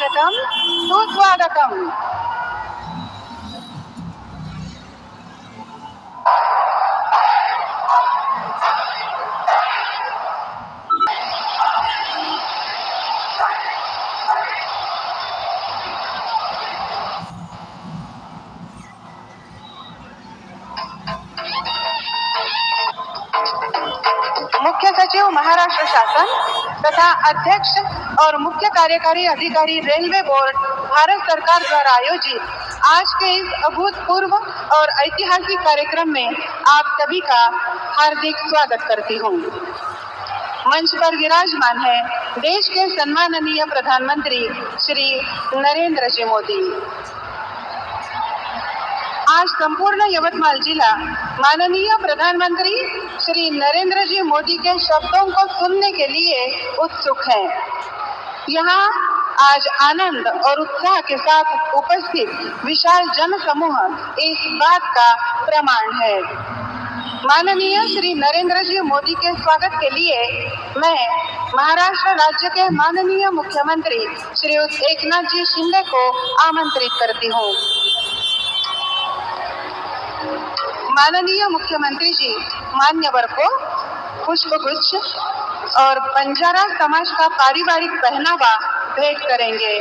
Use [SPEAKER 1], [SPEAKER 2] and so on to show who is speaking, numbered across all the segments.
[SPEAKER 1] स्वागतम सुस्वागतम। मुख्य सचिव महाराष्ट्र शासन तथा अध्यक्ष और मुख्य कार्यकारी अधिकारी रेलवे बोर्ड भारत सरकार द्वारा आयोजित आज के इस अभूतपूर्व और ऐतिहासिक कार्यक्रम में आप सभी का हार्दिक स्वागत करती हूँ। मंच पर विराजमान है देश के सम्माननीय प्रधानमंत्री श्री नरेंद्र जी मोदी। आज संपूर्ण यवतमाल जिला माननीय प्रधानमंत्री श्री नरेंद्र जी मोदी के शब्दों को सुनने के लिए उत्सुक है। यहाँ आज आनंद और उत्साह के साथ उपस्थित विशाल जन समूह इस बात का प्रमाण है। माननीय श्री नरेंद्र जी मोदी के स्वागत के लिए मैं महाराष्ट्र राज्य के माननीय मुख्यमंत्री श्री एकनाथ जी शिंदे को आमंत्रित करती हूँ। माननीय मुख्यमंत्री जी मान्यवर को पुष्पगुच्छ और बंजारा समाज का पारिवारिक पहनावा भेंट करेंगे।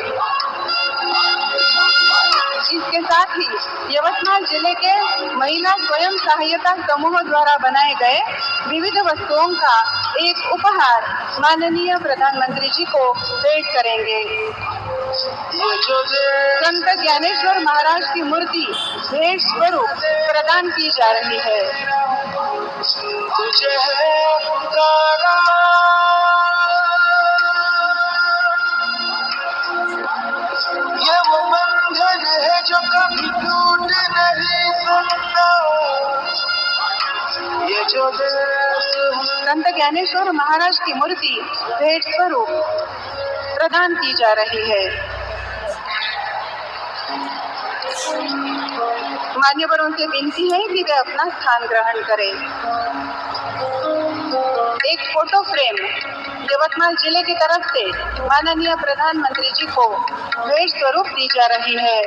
[SPEAKER 1] इसके साथ ही यवतमाल जिले के महिला स्वयं सहायता समूह द्वारा बनाए गए विविध वस्तुओं का एक उपहार माननीय प्रधानमंत्री जी को भेंट करेंगे। संत ज्ञानेश्वर महाराज की मूर्ति भेंट स्वरूप प्रदान की जा रही है। तुझे ये वो बंधन है जो कभी टूट नहीं सकता। ये जो संत ज्ञानेश्वर महाराज की मूर्ति भेंट स्वरूप प्रदान की जा रही है। मान्यवरों से विनती है कि वे अपना स्थान ग्रहण करें। एक फोटो फ्रेम यवतमाल जिले की तरफ से माननीय प्रधानमंत्री जी को भेंट स्वरूप दी जा रही है।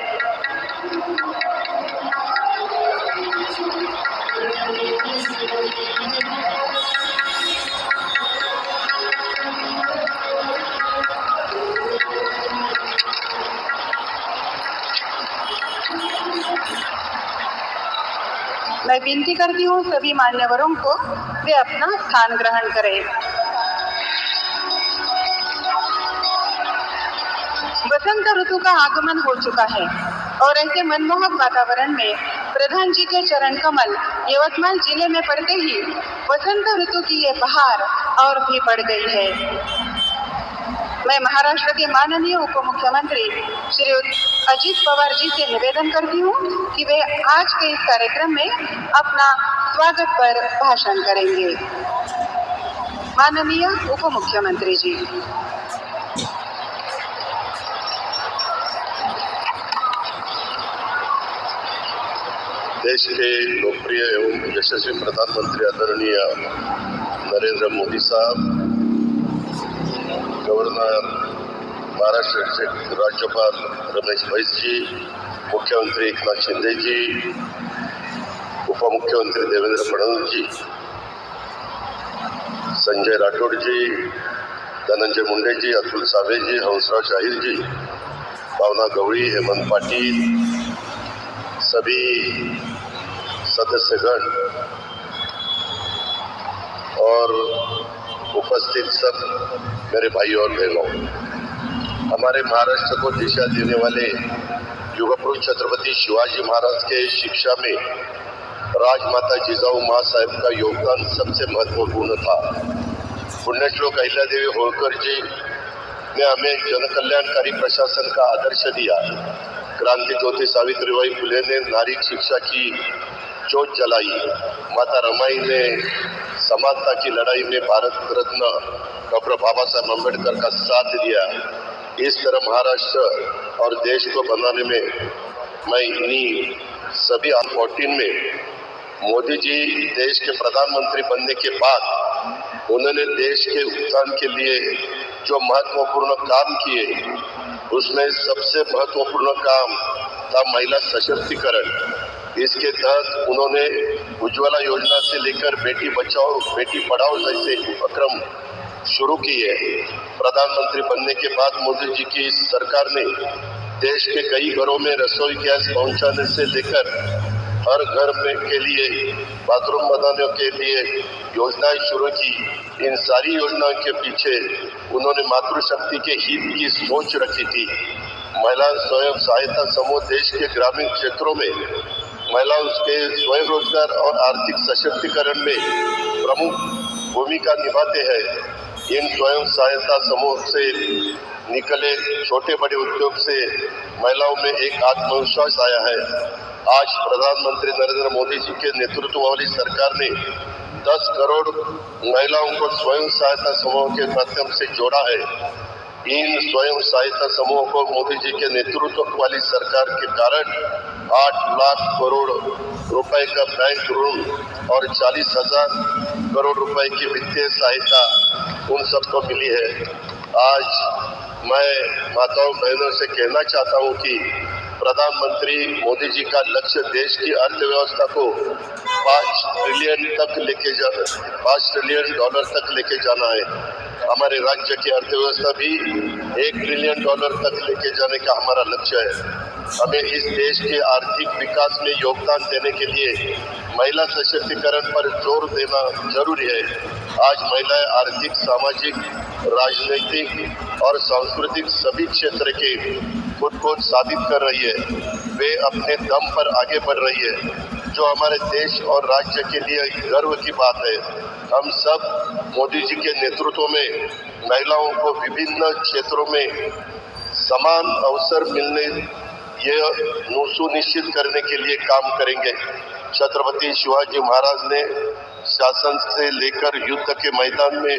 [SPEAKER 1] मैं विनती करती हूँ सभी मान्यवरों को वे अपना स्थान ग्रहण करें। वसंत ऋतु का आगमन हो चुका है और ऐसे मनमोहक वातावरण में प्रधान जी के चरण कमल यवतमाल जिले में पड़ते ही वसंत ऋतु की ये बहार और भी बढ़ गई है। मैं महाराष्ट्र के माननीय उप मुख्यमंत्री श्री अजित पवार जी से निवेदन करती हूँ कि वे आज के इस कार्यक्रम में अपना स्वागत पर भाषण करेंगे। माननीय उप मुख्यमंत्री जी।
[SPEAKER 2] देश के लोकप्रिय एवं यशस्वी प्रधानमंत्री आदरणीय नरेंद्र मोदी साहब, गवर्नर महाराष्ट्र के राज्यपाल रमेश बैस जी, मुख्यमंत्री एकनाथ शिंदे जी, उप मुख्यमंत्री देवेंद्र फडणवीस जी, संजय राठौड़ जी, धनंजय मुंडे जी, अतुल सावे जी, हंसराज शाहीर जी, भावना गवड़ी, हेमंत पाटिल, सभी सदस्यगण और उपस्थित सब मेरे भाई और बहनों, हमारे महाराष्ट्र को दिशा देने वाले युग पुरुष छत्रपति शिवाजी महाराज के शिक्षा में राजमाता जिजाऊ माँ साहेब का योगदान सबसे महत्वपूर्ण था। पुण्यश्लोक अहिल्यादेवी होळकर जी ने हमें जनकल्याणकारी प्रशासन का आदर्श दिया। क्रांति ज्योति सावित्रीबाई फुले ने नारी शिक्षा की जोत जलाई। माता रमाई ने समानता की लड़ाई में भारत रत्न डॉक्टर बाबा साहब अम्बेडकर का साथ दिया। इस तरह महाराष्ट्र और देश को बनाने में मैं इन्हीं सभी 14 में मोदी जी देश के प्रधानमंत्री बनने के बाद उन्होंने देश के उत्थान के लिए जो महत्वपूर्ण काम किए, उसमें सबसे महत्वपूर्ण काम था महिला सशक्तिकरण। इसके तहत उन्होंने उज्ज्वला योजना से लेकर बेटी बचाओ बेटी पढ़ाओ जैसे उपक्रम शुरू किए। प्रधानमंत्री बनने के बाद मोदी जी की सरकार ने देश के कई घरों में रसोई गैस पहुंचाने से लेकर हर घर में के लिए बाथरूम बनाने के लिए योजनाएं शुरू की। इन सारी योजनाओं के पीछे उन्होंने मातृशक्ति के हित की सोच रखी थी। महिला स्वयं सहायता समूह देश के ग्रामीण क्षेत्रों में महिलाओं के स्वयं रोजगार और आर्थिक सशक्तिकरण में प्रमुख भूमिका निभाते हैं। इन स्वयं सहायता समूह से निकले छोटे बड़े उद्योग से महिलाओं में एक आत्मविश्वास आया है। आज प्रधानमंत्री नरेंद्र मोदी जी के नेतृत्व वाली सरकार ने 10 करोड़ महिलाओं को स्वयं सहायता समूह के माध्यम से जोड़ा है। इन स्वयं सहायता समूह को मोदी जी के नेतृत्व वाली सरकार के कारण 8 लाख करोड़ रुपए का बैंक ऋण और 40,000 करोड़ रुपए की वित्तीय सहायता उन सबको मिली है। आज मैं माताओं बहनों से कहना चाहता हूं कि प्रधानमंत्री मोदी जी का लक्ष्य देश की अर्थव्यवस्था को $5 ट्रिलियन तक लेके जाना है। हमारे राज्य की अर्थव्यवस्था भी $1 ट्रिलियन तक लेके जाने का हमारा लक्ष्य है। हमें इस देश के आर्थिक विकास में योगदान देने के लिए महिला सशक्तिकरण पर जोर देना जरूरी है। आज महिलाएं आर्थिक, सामाजिक, राजनीतिक और सांस्कृतिक सभी क्षेत्र के खुद को साबित कर रही है। वे अपने दम पर आगे बढ़ रही है, जो हमारे देश और राज्य के लिए गर्व की बात है। हम सब मोदी जी के नेतृत्व में महिलाओं को विभिन्न क्षेत्रों में समान अवसर मिलने यह सुनिश्चित करने के लिए काम करेंगे। छत्रपति शिवाजी महाराज ने शासन से लेकर युद्ध के मैदान में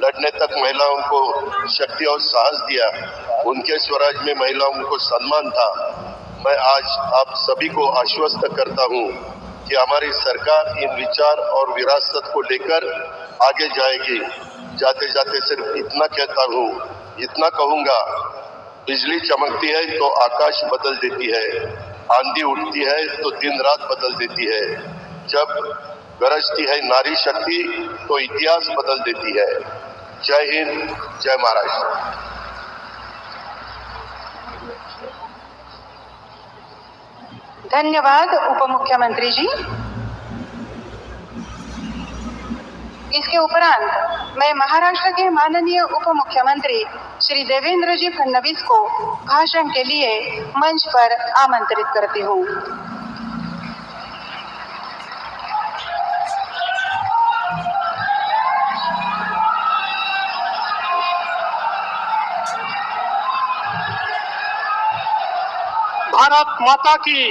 [SPEAKER 2] लड़ने तक महिलाओं को शक्ति और साहस दिया। उनके स्वराज में महिलाओं को सम्मान था। मैं आज आप सभी को आश्वस्त करता हूं कि हमारी सरकार इन विचार और विरासत को लेकर आगे जाएगी। जाते जाते सिर्फ इतना कहता हूं, इतना कहूंगा, बिजली चमकती है तो आकाश बदल देती है, आंधी उठती है तो दिन रात बदल देती है, जब गरजती है नारी शक्ति तो इतिहास बदल देती है। जय हिंद, जय महाराष्ट्र।
[SPEAKER 1] धन्यवाद उप मुख्यमंत्री जी। इसके उपरांत मैं महाराष्ट्र के माननीय उप मुख्यमंत्री श्री देवेंद्र जी फडणवीस को भाषण के लिए मंच पर आमंत्रित करती हूँ।
[SPEAKER 3] भारत माता की,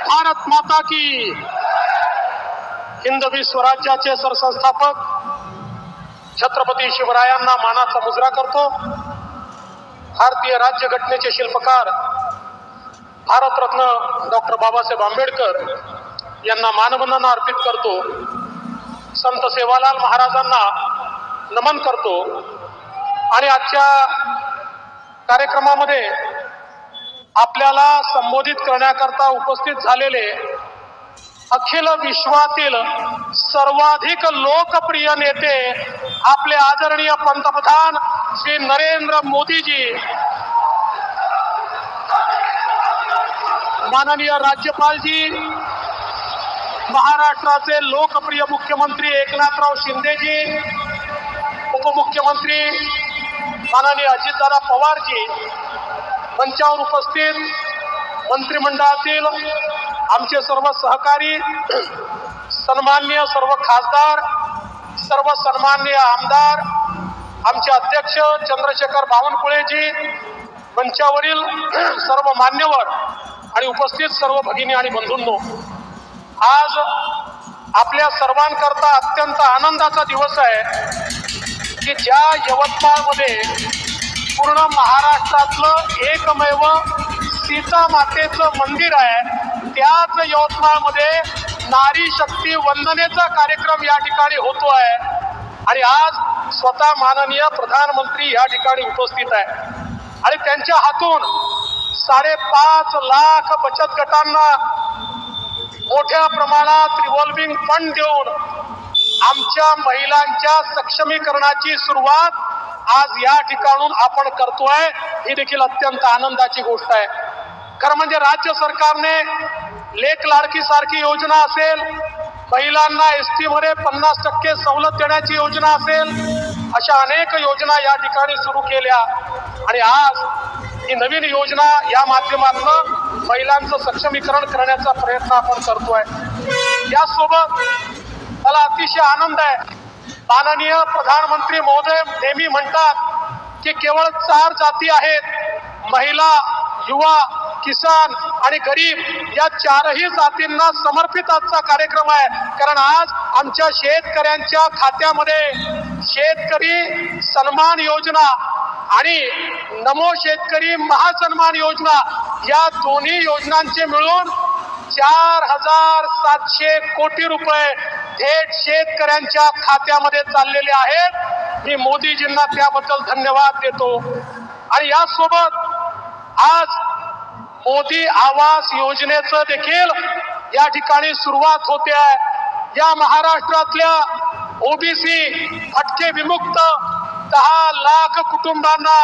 [SPEAKER 3] भारत माता की। हिंदवी स्वराज्याचे सरसंस्थापक छत्रपती शिवरायांना मानाचा मुजरा करतो। भारतीय राज्यघटनेचे शिल्पकार भारतरत्न डॉक्टर बाबासाहेब आंबेडकर यांना मानवंदना अर्पित करतो। संत सेवालाल महाराजांना नमन करतो। आणि आजच्या कार्यक्रमामध्ये आपल्याला संबोधित करण्याकरता उपस्थित झालेले अखिल विश्वातील सर्वाधिक लोकप्रिय नेते आपले आदरणीय पंतप्रधान श्री नरेंद्र मोदीजी, माननीय राज्यपालजी, महाराष्ट्राचे लोकप्रिय मुख्यमंत्री एकनाथराव शिंदेजी, उपमुख्यमंत्री माननीय अजितदादा पवारजी, मंचावर उपस्थित मंत्रिमंडळातील आमचे सर्व सहकारी, सन्माननीय सर्व खासदार, सर्व सन्माननीय आमदार, आमचे अध्यक्ष चंद्रशेखर बावनकुळेजी, मंचावरील सर्व मान्यवर आणि उपस्थित सर्व भगिनी आणि बंधूंनो, आज आपल्या सर्वांकरता अत्यंत आनंदाचा दिवस आहे की ज्या यवतमाळमध्ये पूर्ण महाराष्ट्रातलं एकमेव सीता मातेचं मंदिर आहे, त्याच यवतमाळमध्ये नारी शक्ती वंदनेचा कार्यक्रम या ठिकाणी होतो आहे। आणि आज स्वतः माननीय प्रधानमंत्री या ठिकाणी उपस्थित आहे आणि त्यांच्या हातून 5.5 लाख बचत गटांना मोठ्या प्रमाणात रिव्हॉल्विंग फंड देऊन आमच्या महिलांच्या सक्षमीकरणाची सुरुवात आज या ठिकाणून आपण करतोय, ही देखील अत्यंत आनंदाची गोष्ट आहे. खरं म्हणजे राज्य सरकारने लेक लाडकी सारखी योजना असेल, महिलांना एसटी मध्ये 50% सवलत देण्याची योजना असेल, अशा अनेक योजना या ठिकाणी सुरू केल्या आणि आज ही नवीन योजना या माध्यमातून महिलांचं सक्षमीकरण करण्याचा प्रयत्न आपण करतोय. यासोबत मला अतिशय आनंद आहे, माननीय प्रधानमंत्री महोदय नेहमी म्हणतात की केवळ 4 जाती आहेत, महिला, युवा, किसान आणि गरीब, या 4ही जातींना समर्पित आजचा कार्यक्रम आहे. कारण आज आमच्या शेतकऱ्यांच्या खात्यामध्ये शेतकरी सन्मान योजना आणि नमो शेतकरी महासन्मान योजना या दोन्ही योजनांचे मिळून 4,700 कोटी रुपये थेट शेतकऱ्यांच्या खात्यामध्ये चाललेले आहेत. मी मोदीजींना त्याबद्दल धन्यवाद देतो. आणि यासोबत आज मोदी आवास योजनेचं देखील या ठिकाणी सुरुवात होते आहे. या महाराष्ट्रातल्या ओबीसी भटके विमुक्त 10 लाख कुटुंबांना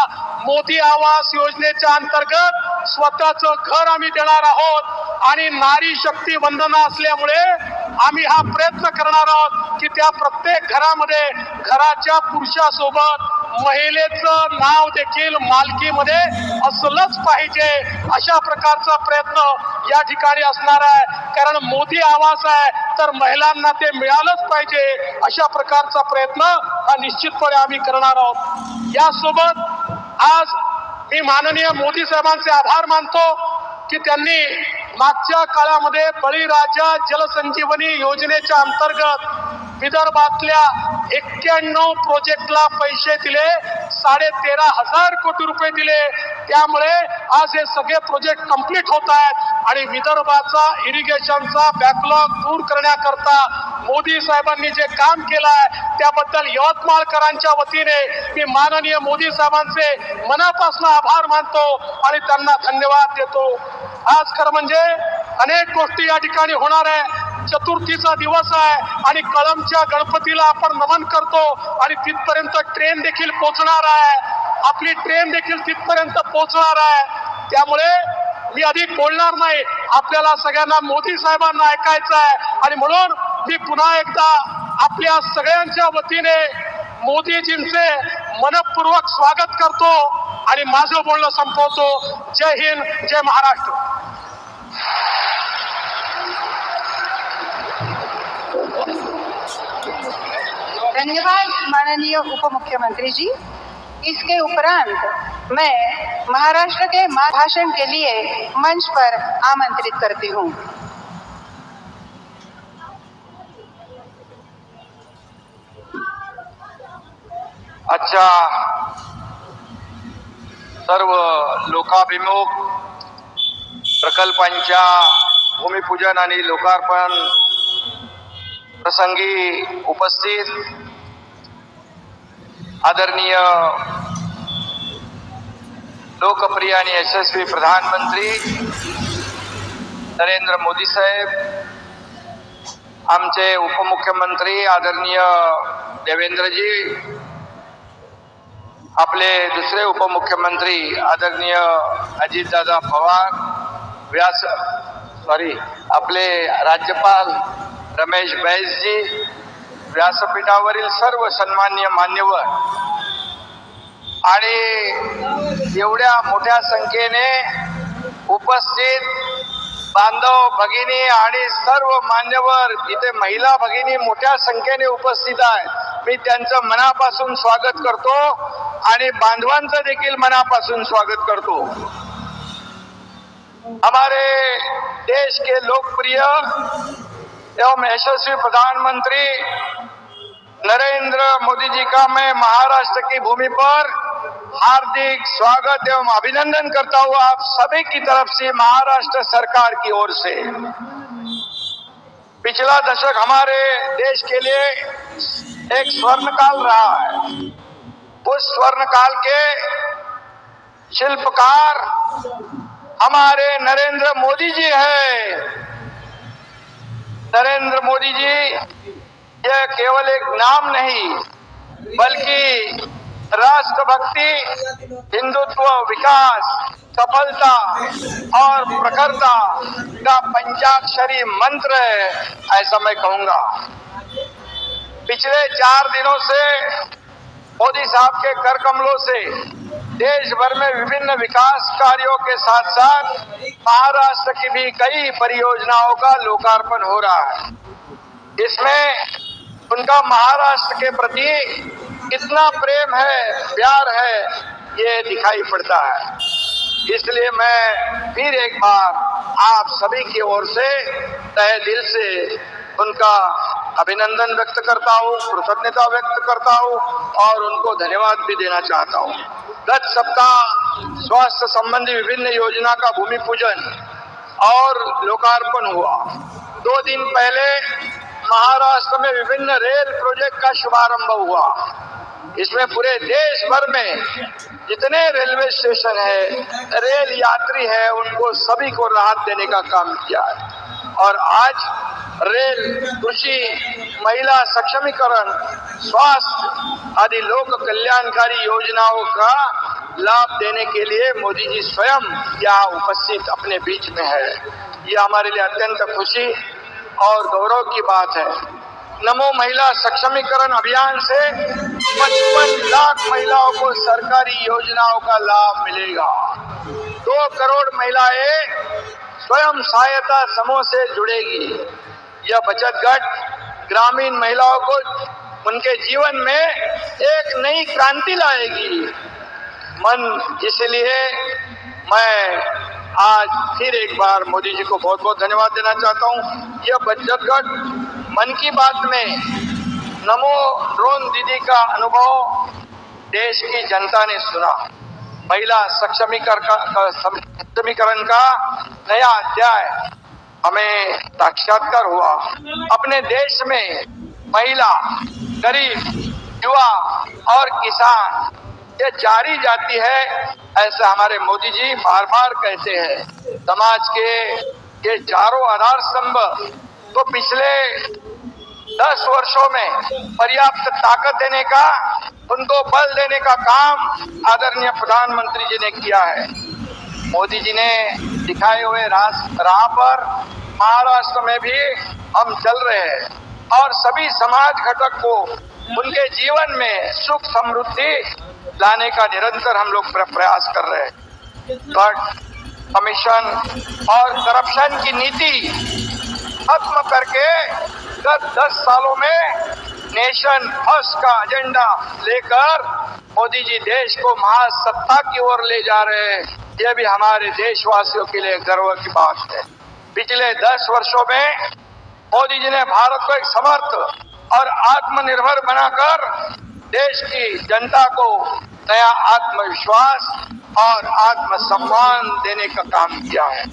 [SPEAKER 3] मोदी आवास योजनेच्या अंतर्गत स्वतःचं घर आम्ही देणार आहोत आणि नारी शक्ती वंदना असल्यामुळे आम्ही हा प्रयत्न करणार आहोत की त्या प्रत्येक घरामध्ये घराच्या पुरुषासोबत महिलेचं नाव देखील मालकीमध्ये असलंच पाहिजे, अशा प्रकारचा प्रयत्न या ठिकाणी असणार आहे. कारण मोदी आवास आहे तर महिलांना ते मिळालंच पाहिजे, अशा प्रकारचा प्रयत्न हा निश्चितपणे आम्ही करणार आहोत. यासोबत आज मी माननीय मोदी साहेबांचे आभार मानतो की त्यांनी मागच्या काळामध्ये बळीराजा जलसंजीवनी योजनेच्या अंतर्गत विदर्भातल्या 91 प्रोजेक्टला पैसे दिले, 13,500 कोटी रुपये दिले. त्यामुळे आज हे सगळे प्रोजेक्ट कंप्लीट होत आहेत आणि विदर्भाचा इरिगेशनचा बॅकलॉग दूर करण्याकरता मोदी साहेबांनी जे काम केलं आहे त्याबद्दल यवतमाळकरांच्या वतीने मी माननीय मोदी साहेबांचे मनापासून आभार मानतो आणि त्यांना धन्यवाद देतो. आज खरं म्हणजे अनेक गोष्टी या ठिकाणी होणार आहे. चतुर्थीचा दिवस आहे आणि कळंबच्या गणपतीला आपण नमन करतो आणि तिथपर्यंत ट्रेन देखील पोहोचणार आहे, आपली ट्रेन देखील तिथपर्यंत पोहोचणार आहे. त्यामुळे मी अधिक बोलणार नाही, आपल्याला सगळ्यांना मोदी साहेबांना ऐकायचं आहे आणि म्हणून मी पुन्हा एकदा आपल्या सगळ्यांच्या वतीने मोदीजींचे मनपूर्वक स्वागत करतो आणि माझं बोलणं संपवतो. जय हिंद, जय महाराष्ट्र.
[SPEAKER 1] धन्यवाद माननीय उप मुख्यमंत्री जी. इसके उपरांत मैं महाराष्ट्र के भाषण के लिए मंच पर आमंत्रित करती हूँ.
[SPEAKER 4] आजच्या सर्व लोकाभिमुख प्रकल्पांच्या भूमिपूजन आणि लोकार्पण प्रसंगी उपस्थित आदरणीय लोकप्रिय आणि यशस्वी प्रधानमंत्री नरेंद्र मोदी साहेब, आमचे उपमुख्यमंत्री आदरणीय देवेंद्रजी, आपले दुसरे उपमुख्यमंत्री आदरणीय अजितदादा पवार, आपले राज्यपाल रमेश बैसजी, व्यासपीठावरील सर्व सन्माननीय मान्यवर आणि एवढ्या मोठ्या संख्येने उपस्थित बांधव भगिनी आणि सर्व मान्यवर, इथे महिला भगिनी मोठ्या संख्येने उपस्थित आहेत. मी त्यांचं मनापासून स्वागत करतो आणि बांधवांचं देखील मनापासून स्वागत करतो. हमारे देश के लोकप्रिय एवं यशस्वी प्रधानमंत्री नरेंद्र मोदी जी का मैं महाराष्ट्र की भूमि पर हार्दिक स्वागत एवं अभिनंदन करता हूँ आप सभी की तरफ से, महाराष्ट्र सरकार की ओर से. पिछला दशक हमारे देश के लिए एक स्वर्ण काल रहा है। उस स्वर्ण काल के शिल्पकार हमारे नरेंद्र मोदी जी है। नरेंद्र मोदी जी यह केवल एक नाम नहीं बल्कि राष्ट्रभक्ति, हिंदुत्व, विकास, सफलता और प्रखरता का पंचाक्षरी मंत्र है, ऐसा मैं कहूंगा। पिछले 4 दिनों से मोदी साहब के कर कमलों से देश भर में विभिन्न विकास कार्यों के साथ साथ महाराष्ट्र की भी कई परियोजनाओं का लोकार्पण हो रहा है। इसमें उनका महाराष्ट्र के प्रति कितना प्रेम है, प्यार है, ये दिखाई पड़ता है। इसलिए मैं फिर एक बार आप सभी की ओर से तहे दिल से उनका अभिनंदन व्यक्त करता हूँ, कृतज्ञता व्यक्त करता हूँ और उनको धन्यवाद भी देना चाहता हूँ। गत सप्ताह स्वास्थ्य संबंधी विभिन्न योजना का भूमि पूजन और लोकार्पण हुआ। 2 दिन पहले महाराष्ट्र में विभिन्न रेल प्रोजेक्ट का शुभारंभ हुआ। इसमें पूरे देश भर में जितने रेलवे स्टेशन है, रेल यात्री है, उनको सभी को राहत देने का काम किया है। और आज रेल, कृषि, महिला सक्षमीकरण, स्वास्थ्य आदि लोक कल्याणकारी योजनाओं का लाभ देने के लिए मोदी जी स्वयं यहाँ उपस्थित अपने बीच में है। ये हमारे लिए अत्यंत खुशी और गौरव की बात है। नमो महिला सक्षमीकरण अभियान से 55 लाख महिलाओं को सरकारी योजनाओं का लाभ मिलेगा। 2 करोड़ महिलाएं स्वयं सहायता समूह से जुड़ेगी। यह बचत गट ग्रामीण महिलाओं को उनके जीवन में एक नई क्रांति लाएगी। इसलिए मैं आज फिर एक बार मोदी जी को बहुत बहुत धन्यवाद देना चाहता हूँ। यह बचत गट मन की बात में नमो ड्रोन दीदी का अनुभव देश की जनता ने सुना। महिला सक्षमीकरण का नया अध्याय हमें साक्षात्कार हुआ। अपने देश में महिला, गरीब, युवा और किसान ये 4 ही जाति है, ऐसा हमारे मोदी जी बार बार कहते हैं। समाज के ये चारों आधार स्तंभ तो पिछले 10 वर्षों में पर्याप्त ताकत देने का, उनको बल देने का काम आदरणीय प्रधानमंत्री जी ने किया है। मोदी जी ने दिखाए हुए राह पर महाराष्ट्र में भी हम चल रहे हैं और सभी समाज घटक को उनके जीवन में सुख समृद्धि लाने का निरंतर हम लोग प्रयास कर रहे हैं। बट कमीशन और करप्शन की नीति खत्म करके गत 10 सालों में नेशन फर्स्ट का एजेंडा लेकर मोदी जी देश को महासत्ता की ओर ले जा रहे हैं। यह भी हमारे देशवासियों के लिए गर्व की बात है। पिछले 10 वर्षों में मोदी जी ने भारत को एक समर्थ और आत्मनिर्भर बनाकर देश की जनता को नया आत्मविश्वास और आत्मसम्मान देने का काम किया है।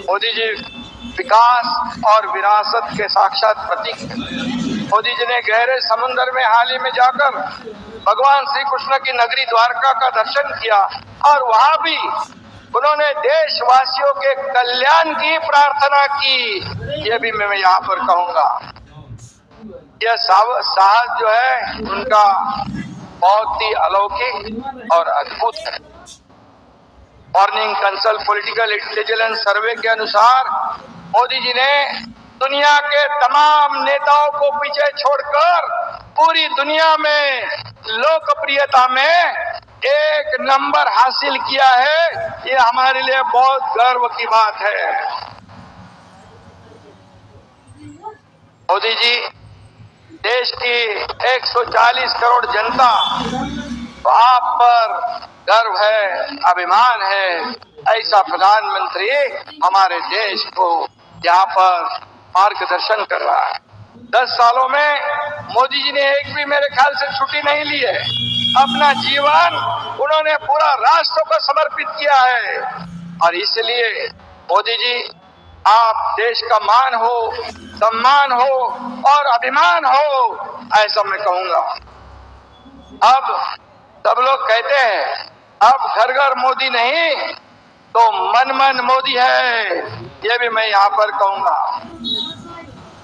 [SPEAKER 4] मोदी जी विकास और विरासत के साक्षात प्रतीक हैं। मोदी जी ने गहरे समुद्र में हाल ही में जाकर भगवान श्री कृष्ण की नगरी द्वारका का दर्शन किया और वहां भी उन्होंने देशवासियों के कल्याण की प्रार्थना की। यह भी मैं यहाँ पर कहूँगा। यह साहस जो है उनका बहुत ही अलौकिक और अद्भुत है। मॉर्निंग कंसल्ट पॉलिटिकल इंटेलिजेंस सर्वे के अनुसार मोदी जी ने दुनिया के तमाम नेताओं को पीछे छोड़कर पूरी दुनिया में लोकप्रियता में 1 नंबर हासिल किया है। ये हमारे लिए बहुत गर्व की बात है। मोदी जी देश की 140 करोड़ जनता आप पर गर्व है, अभिमान है। ऐसा प्रधानमंत्री हमारे देश को यहाँ पर मार्गदर्शन कर रहा है। 10 सालों में मोदी जी ने एक भी मेरे ख्याल से छुट्टी नहीं ली है। अपना जीवन उन्होंने पूरा राष्ट्र को समर्पित किया है और इसलिए मोदी जी आप देश का मान हो, सम्मान हो और अभिमान हो, ऐसा मैं कहूंगा। अब सब लोग कहते हैं अब घर घर मोदी नहीं तो मन मन मोदी है, ये भी मैं यहाँ पर कहूंगा।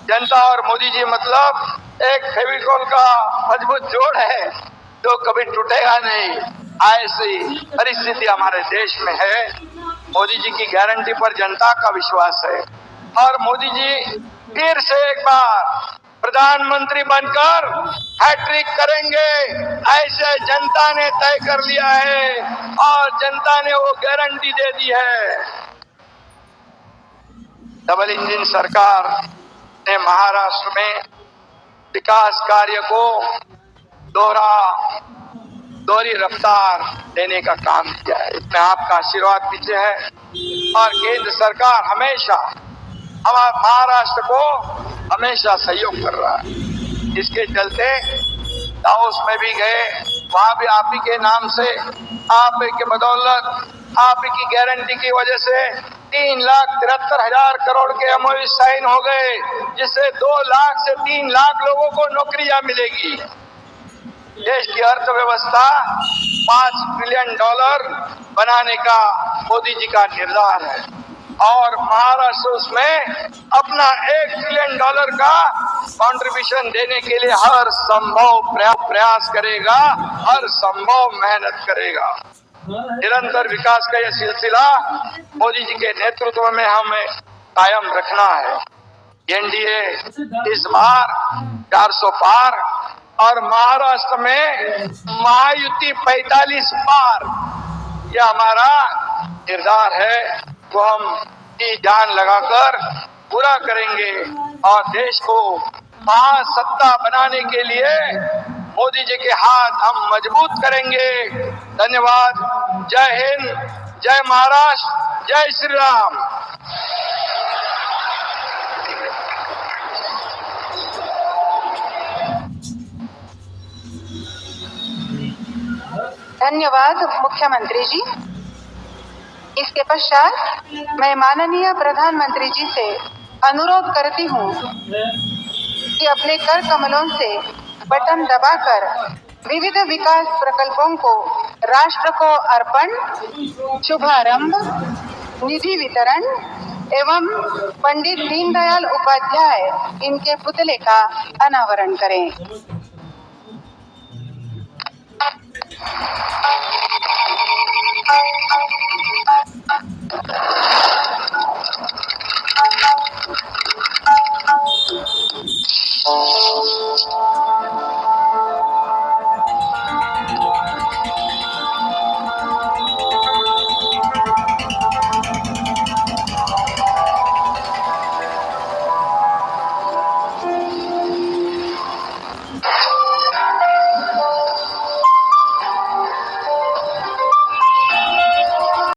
[SPEAKER 4] जनता और मोदी जी मतलब एक फेविकोल का मजबूत जोड़ है जो कभी टूटेगा नहीं। ऐसी परिस्थिति हमारे देश में है। मोदी जी की गारंटी पर जनता का विश्वास है और मोदी जी फिर से एक बार प्रधानमंत्री बनकर हैट्रिक करेंगे, ऐसे जनता ने तय कर लिया है और जनता ने वो गारंटी दे दी है। डबल इंजन सरकार ने महाराष्ट्र में विकास कार्य को दोहरी रफ्तार देने का काम किया है। इसमें आपका आशीर्वाद पीछे है और केंद्र सरकार हमेशा हमारे महाराष्ट्र को हमेशा सहयोग कर रहा है। इसके चलते दाओस में भी गए, वहां भी आप ही के नाम से, आप के बदौलत, आप की गारंटी की वजह से 3,73,000 करोड़ के एमओयू साइन हो गए, जिससे 2 लाख से 3 लाख लोगों को नौकरियां मिलेगी। देश की अर्थव्यवस्था $5 ट्रिलियन बनाने का मोदी जी का निर्धार है और महाराष्ट्र उसमें अपना $1 ट्रिलियन का कंट्रीब्यूशन देने के लिए हर संभव प्रयास करेगा, हर संभव मेहनत करेगा। निरंतर विकास का यह सिलसिला मोदी जी के नेतृत्व में हमें कायम रखना है। एनडीए इस बार 400 पार और महाराष्ट्र में महायुति 45 पार, यह हमारा निर्धार है, वो हम की जान लगाकर पूरा करेंगे और देश को महासत्ता बनाने के लिए मोदी जी के हाथ हम मजबूत करेंगे। धन्यवाद। जय हिंद, जय महाराष्ट्र, जय श्री राम।
[SPEAKER 1] धन्यवाद मुख्यमंत्री जी। इसके पश्चात मैं माननीय प्रधानमंत्री जी से अनुरोध करती हूँ कि अपने कर कमलों से बटन दबाकर विविध विकास प्रकल्पों को राष्ट्र को अर्पण, शुभारंभ, निधि वितरण एवं पंडित दीनदयाल उपाध्याय इनके पुतले का अनावरण करें।